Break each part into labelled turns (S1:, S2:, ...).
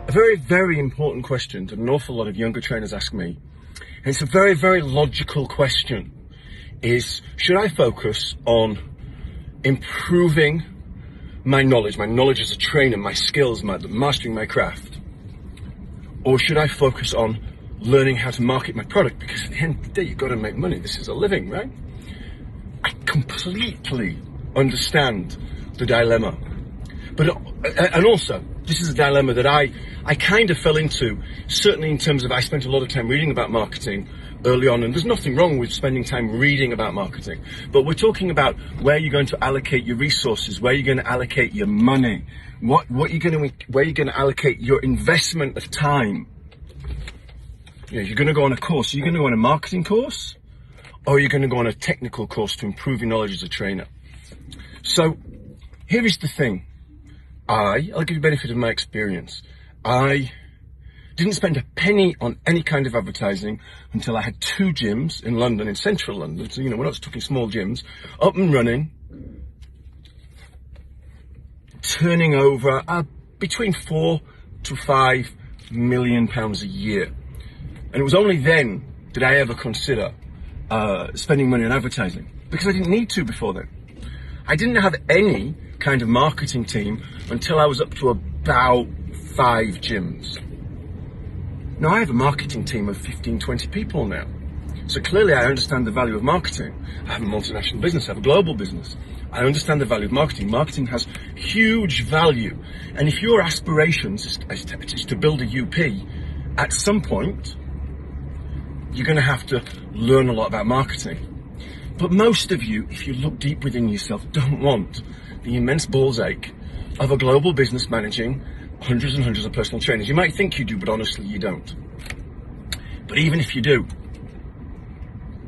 S1: A very, very important question that an awful lot of younger trainers ask me, and it's a very, very logical question, is should I focus on improving my knowledge as a trainer, my skills, mastering my craft, or should I focus on learning how to market my product? Because at the end of the day, you've got to make money. This is a living, right? I completely understand the dilemma. And also, this is a dilemma that I kind of fell into, certainly in terms of I spent a lot of time reading about marketing early on, and there's nothing wrong with spending time reading about marketing, but we're talking about where you're going to allocate your resources, where you're going to allocate your money, where you're going to allocate your investment of time. You know, you're going to go on a course. Are you going to go on a marketing course, or are you going to go on a technical course to improve your knowledge as a trainer? So here is the thing. I'll give you the benefit of my experience. I didn't spend a penny on any kind of advertising until I had 2 gyms in London, in central London. So, you know, we're not talking small gyms, up and running, turning over between 4 to 5 million pounds a year. And it was only then did I ever consider spending money on advertising, because I didn't need to before then. I didn't have any kind of marketing team until I was up to about 5 gyms. Now I have a marketing team of 15, 20 people now. So clearly I understand the value of marketing. I have a multinational business, I have a global business. I understand the value of marketing. Marketing has huge value. And if your aspirations is to build a UP, at some point, you're going to have to learn a lot about marketing. But most of you, if you look deep within yourself, don't want the immense balls ache of a global business managing hundreds and hundreds of personal trainers. You might think you do, but honestly you don't. But even if you do,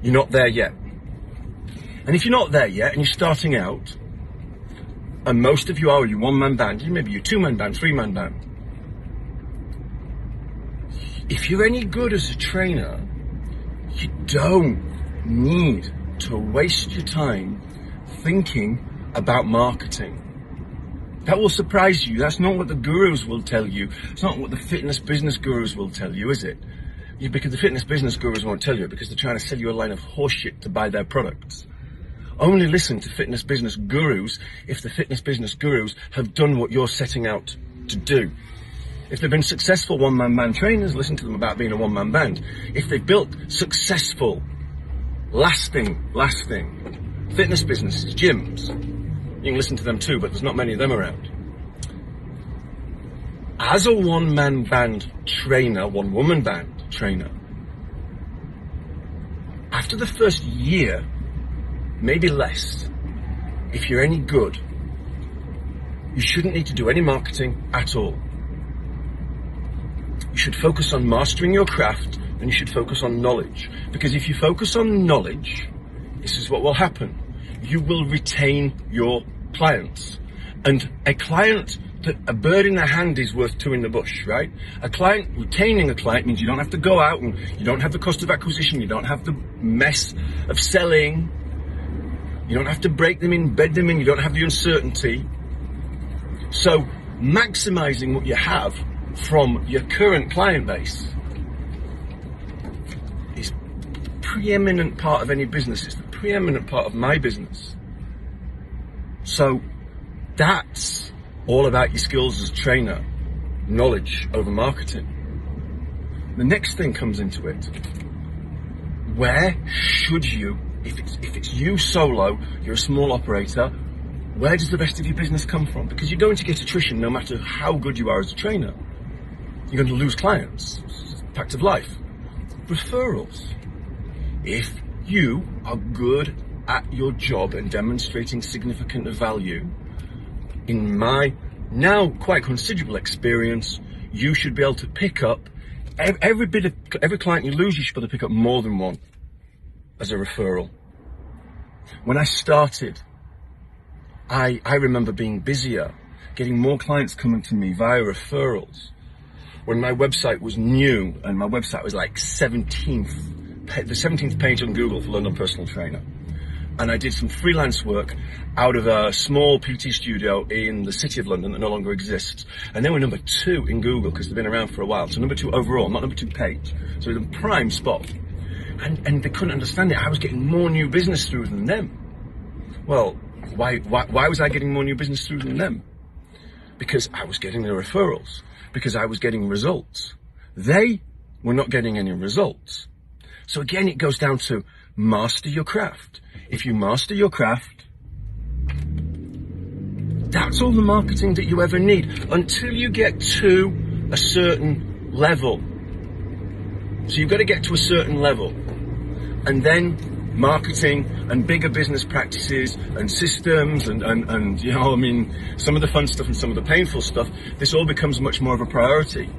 S1: you're not there yet. And if you're not there yet and you're starting out, and most of you are, you're 1-man band, maybe you're 2-man band, 3-man band. If you're any good as a trainer, you don't need to waste your time thinking about marketing. That will surprise you. That's not what the gurus will tell you. It's not what the fitness business gurus will tell you, is it? Because the fitness business gurus won't tell you, because they're trying to sell you a line of horseshit to buy their products. Only listen to fitness business gurus if the fitness business gurus have done what you're setting out to do. If they've been successful 1-man band trainers, listen to them about being a 1-man band. If they've built successful, lasting fitness businesses, gyms, you can listen to them too, but there's not many of them around. As a 1-man band trainer, 1-woman band trainer, after the first year, maybe less, if you're any good, you shouldn't need to do any marketing at all. You should focus on mastering your craft, and you should focus on knowledge. Because if you focus on knowledge, this is what will happen. You will retain your clients. And a client, a bird in the hand is worth 2 in the bush, right? Retaining a client means you don't have to go out and you don't have the cost of acquisition, you don't have the mess of selling, you don't have to break them in, bed them in, you don't have the uncertainty. So maximizing what you have from your current client base is the preeminent part of any business. It's the preeminent part of my business. So that's all about your skills as a trainer, knowledge over marketing. The next thing comes into it. Where should you, if it's you solo, you're a small operator, where does the rest of your business come from? Because you're going to get attrition no matter how good you are as a trainer. You're going to lose clients. It's a fact of life. Referrals. If you are good at your job and demonstrating significant value, in my now quite considerable experience, you should be able to pick up every client you lose, you should be able to pick up more than one as a referral. When I started, I remember being busier, getting more clients coming to me via referrals. When my website was new and my website was like the 17th page on Google for London Personal Trainer. and I did some freelance work out of a small PT studio in the City of London that no longer exists. And they were number 2 in Google because they've been around for a while. So number 2 overall, not number 2 page. So the prime spot. And they couldn't understand it. I was getting more new business through than them. Well, why was I getting more new business through than them? Because I was getting the referrals. Because I was getting results. They were not getting any results. So again, it goes down to master your craft. If you master your craft, that's all the marketing that you ever need until you get to a certain level. So you've got to get to a certain level. And then marketing and bigger business practices and systems and you know, I mean, some of the fun stuff and some of the painful stuff, this all becomes much more of a priority.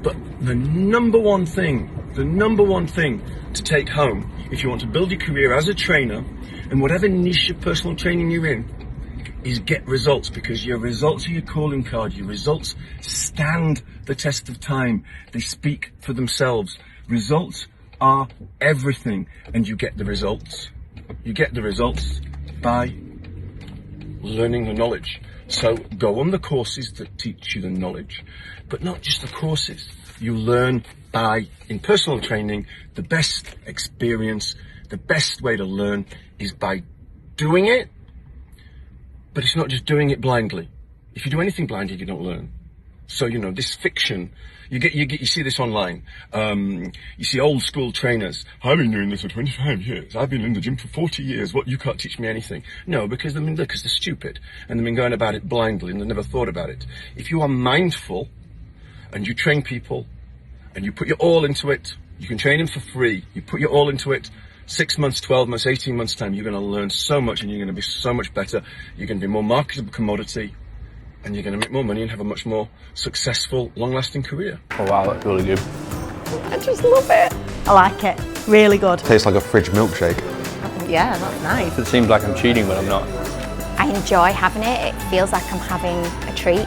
S1: But the number one thing to take home, if you want to build your career as a trainer, and whatever niche of personal training you're in, is get results, because your results are your calling card. Your results stand the test of time. They speak for themselves. Results are everything, and you get the results. You get the results by learning the knowledge. So go on the courses that teach you the knowledge, but not just the courses. You learn by, in personal training, the best experience, the best way to learn is by doing it. But it's not just doing it blindly. If you do anything blindly, you don't learn. So, you know, this fiction, you see this online. You see old school trainers. I've been doing this for 25 years. I've been in the gym for 40 years. What, you can't teach me anything? No, because they're stupid. And they've been going about it blindly and they've never thought about it. If you are mindful and you train people and you put your all into it, you can train them for free. You put your all into it. 6 months, 12 months, 18 months time, you're going to learn so much and you're going to be so much better. You're going to be more marketable commodity and you're going to make more money and have a much more successful, long-lasting career.
S2: Oh wow, that's really good.
S3: I just love it. I like it. Really good.
S4: Tastes like a fridge milkshake.
S3: Yeah, that's nice.
S2: It seems like I'm cheating, but I'm not.
S5: I enjoy having it. It feels like I'm having a treat.